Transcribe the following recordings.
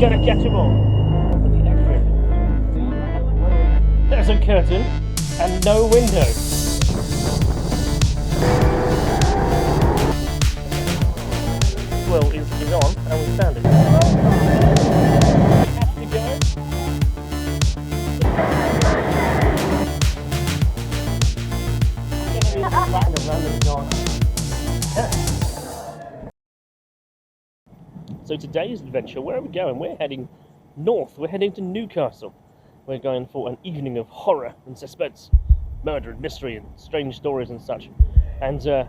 Gonna catch them all with the exit. There's a curtain and no window. Well, is on, and we found it. Have to go. So today's adventure, where are we going? We're heading north. We're heading to Newcastle. We're going for an evening of horror and suspense, murder and mystery and strange stories and such. And at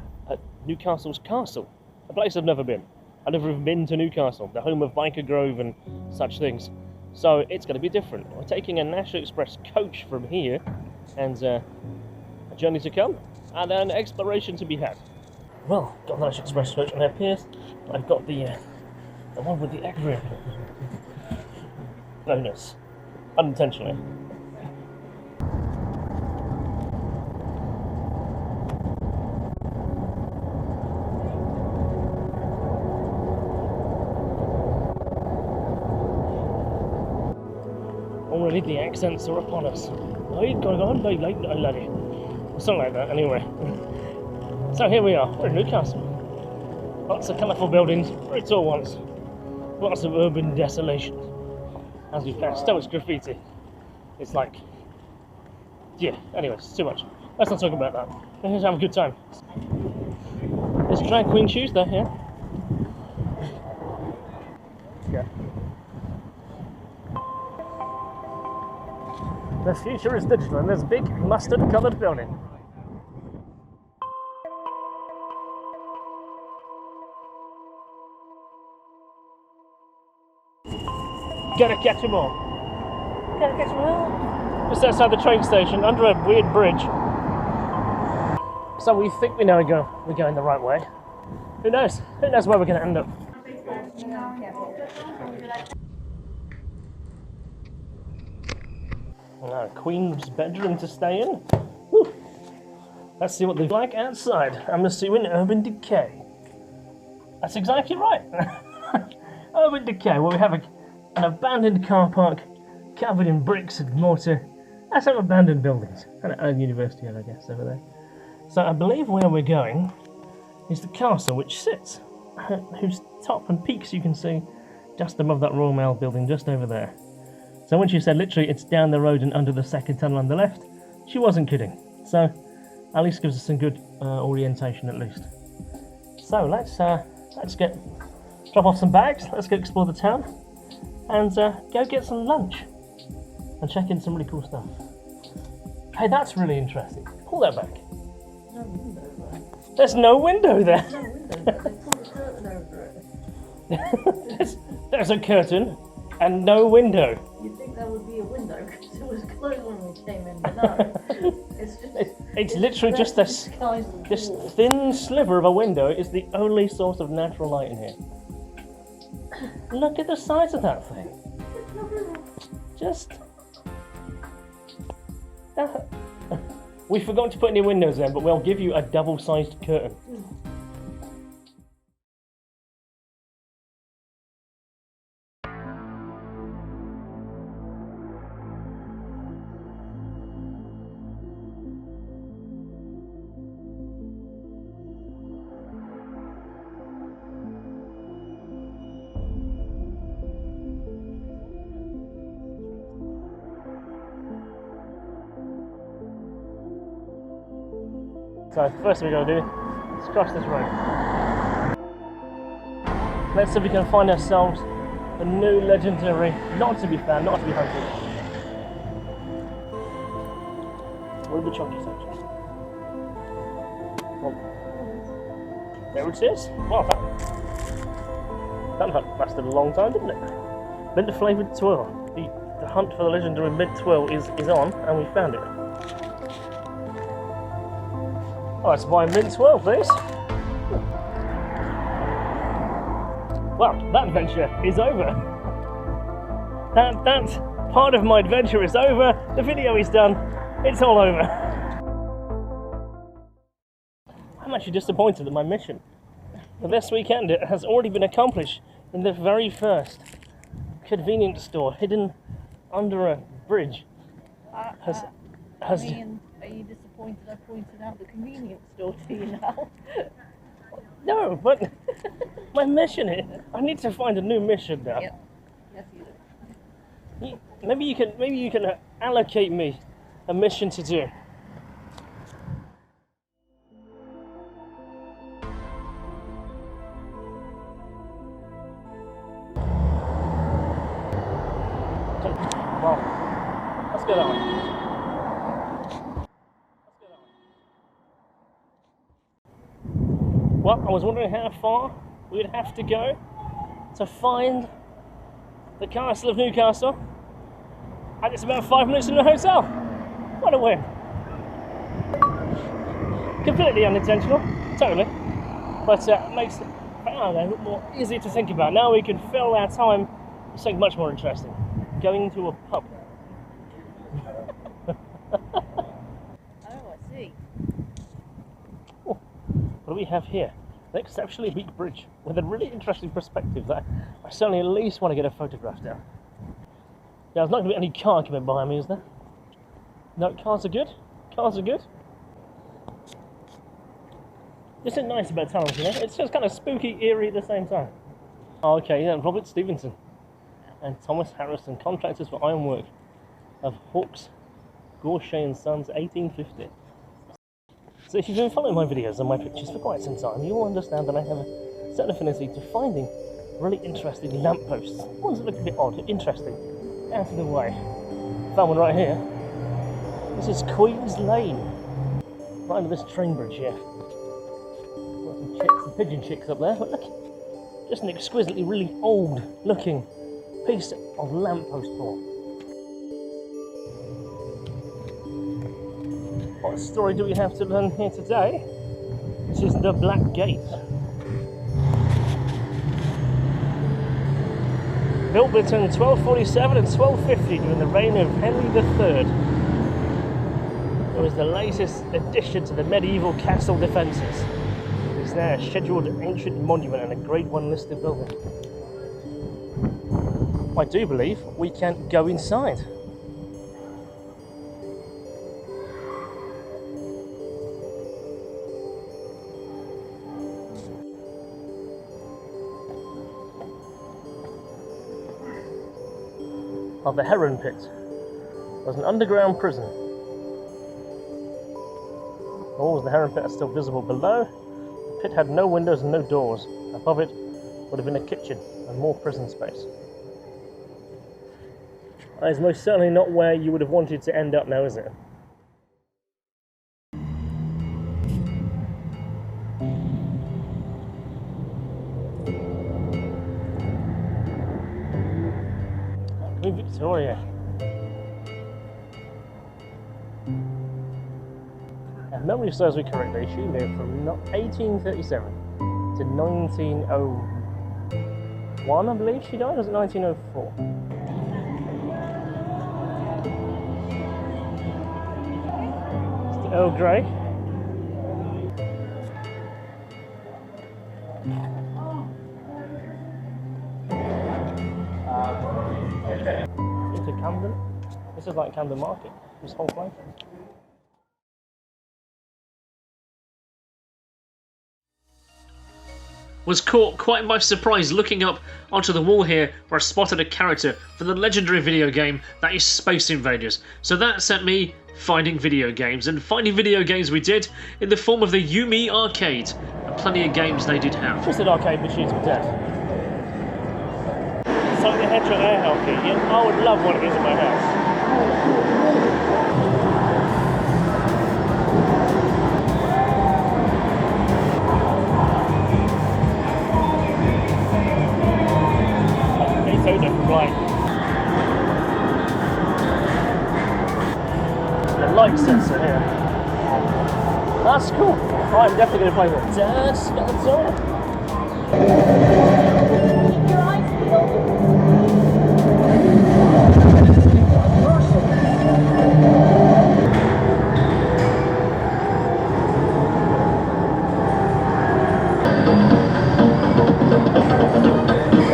Newcastle's Castle, a place I've never been. I've never even been to Newcastle, the home of Biker Grove and such things. So it's going to be different. We're taking a National Express coach from here, and a journey to come, and an exploration to be had. Well, got the National Express coach on there, Pierce. I've got the one with the egg rib. Bonus. Unintentionally. Already the accents are upon us. Laddie. Something like that, anyway. So here we are, we're in Newcastle. Lots of colourful buildings, very tall ones. Lots of urban desolation. As we pass, so much graffiti. It's like, yeah, anyway, it's too much. Let's not talk about that. Let's have a good time. There's Drag Queen Tuesday here. Yeah. The future is digital, and there's a big mustard-coloured building. Gonna catch them all. Gonna catch them all. Just outside the train station, under a weird bridge. So we think we know we're going the right way. Who knows? Who knows where we're going to end up? Queen's bedroom to stay in. Whew. Let's see what they're like outside. I'm assuming urban decay. That's exactly right. Urban decay. Well, we have an abandoned car park covered in bricks and mortar. That's some abandoned buildings. And a university, I guess, over there. So I believe where we're going is the castle, which sits, whose top and peaks you can see just above that Royal Mail building just over there. So when she said literally it's down the road and under the second tunnel on the left, she wasn't kidding. So at least gives us some good orientation at least. So let's drop off some bags, let's go explore the town, and go get some lunch and check in some really cool stuff. Hey, that's really interesting. Pull that back. No window there. There's no window there. No window there. They pulled a curtain over it. there's a curtain and no window. You'd think there would be a window because it was closed when we came in, but no. It's literally just this thin sliver of a window is the only source of natural light in here. Look at the size of that thing. Just... we forgot to put any windows in, but we'll give you a double-sized curtain. So first thing we're going to do is cross this road. Let's see if we can find ourselves a new legendary, not to be found, not to be hunted. Ruby Chunky section. Well, there it is. Well, that lasted a long time, didn't it? Mint flavoured twirl. The hunt for the legendary mint twirl is on, and we found it. Oh, let's buy a mint swirl, please. Well, that adventure is over. That part of my adventure is over. The video is done. It's all over. I'm actually disappointed that my mission for this weekend has already been accomplished in the very first convenience store hidden under a bridge has... I mean, are you disappointed I pointed out the convenience store to you now? No, but my mission is... I need to find a new mission now. Yep. Yes, you do. Maybe you can allocate me a mission to do. Well, let's go that way. Well, I was wondering how far we'd have to go to find the Castle of Newcastle, and it's about 5 minutes from the hotel. What a win! Completely unintentional, totally, but makes it a bit more easy to think about. Now we can fill our time with something much more interesting: going to a pub. Oh, I see. Oh, what do we have here? An exceptionally weak bridge with a really interesting perspective that I certainly at least want to get a photograph down. Yeah, there's not going to be any car coming behind me, is there? No, cars are good. Cars are good. This is nice about tunnels, you know? It's just kind of spooky, eerie at the same time. Oh, okay, yeah, Robert Stevenson and Thomas Harrison, contractors for ironwork of Hawks, Gaucher and Sons, 1850. So if you've been following my videos and my pictures for quite some time, you will understand that I have a certain affinity to finding really interesting lampposts. Ones that look a bit odd, interesting, out of the way. Found one right here. This is Queen's Lane, right under this train bridge here. Got some chicks, some pigeon chicks up there, but look, just an exquisitely really old looking piece of lamppost board. What story do we have to learn here today? This is the Black Gate. Built between 1247 and 1250 during the reign of Henry III. It was the latest addition to the medieval castle defences. It is now a scheduled ancient monument and a Grade 1 listed building. I do believe we can go inside. Of the Heron Pit was an underground prison. The walls of the Heron Pit are still visible below. The pit had no windows and no doors. Above it would have been a kitchen and more prison space. That is most certainly not where you would have wanted to end up now, is it? Queen Victoria. If memory serves me correctly, she lived from 1837 to 1901, I believe she died, or was it 1904? It's the Earl Grey. Into Camden. This is like Camden Market, this whole place. Was caught quite by surprise looking up onto the wall here where I spotted a character from the legendary video game that is Space Invaders. So that sent me finding video games, and finding video games we did in the form of the YuMe arcade, and plenty of games they did have. Just an arcade machines for death. Something the headshot air hockey. Yeah, I would love one of these in my house. So different, right? The light sensor here. That's cool. I'm definitely going to play with it. That's all. Your eyes peeled.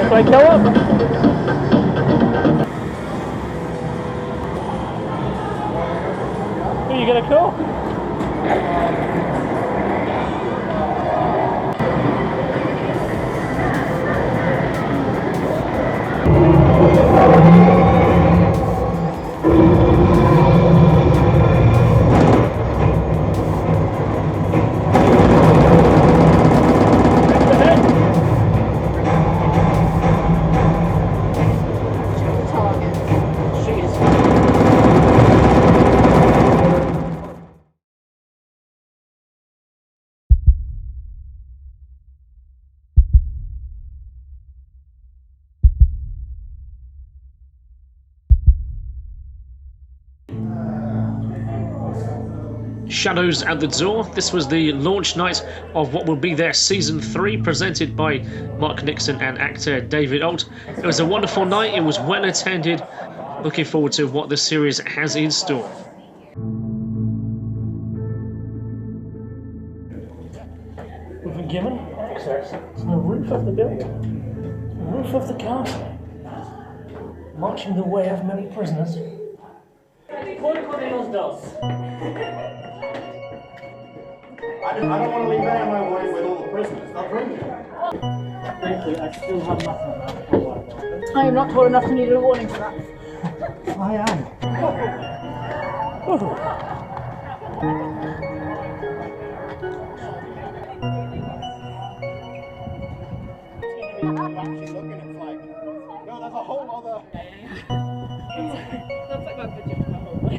If I go up. pretty cool. Shadows at the door. This was the launch night of what will be their season 3, presented by Mark Nixon and actor David Alt. It was a wonderful night. It was well attended. Looking forward to what the series has in store. We've been given access to the roof of the building, the roof of the castle, marching the way of many prisoners. I don't want to leave any of my way with all the prisoners. They'll bring me. Frankly, I still have nothing on that. I am not tall enough to need a warning for that. I am. I'm actually looking, it's like, no, there's a whole other... That's like my budget for the whole way.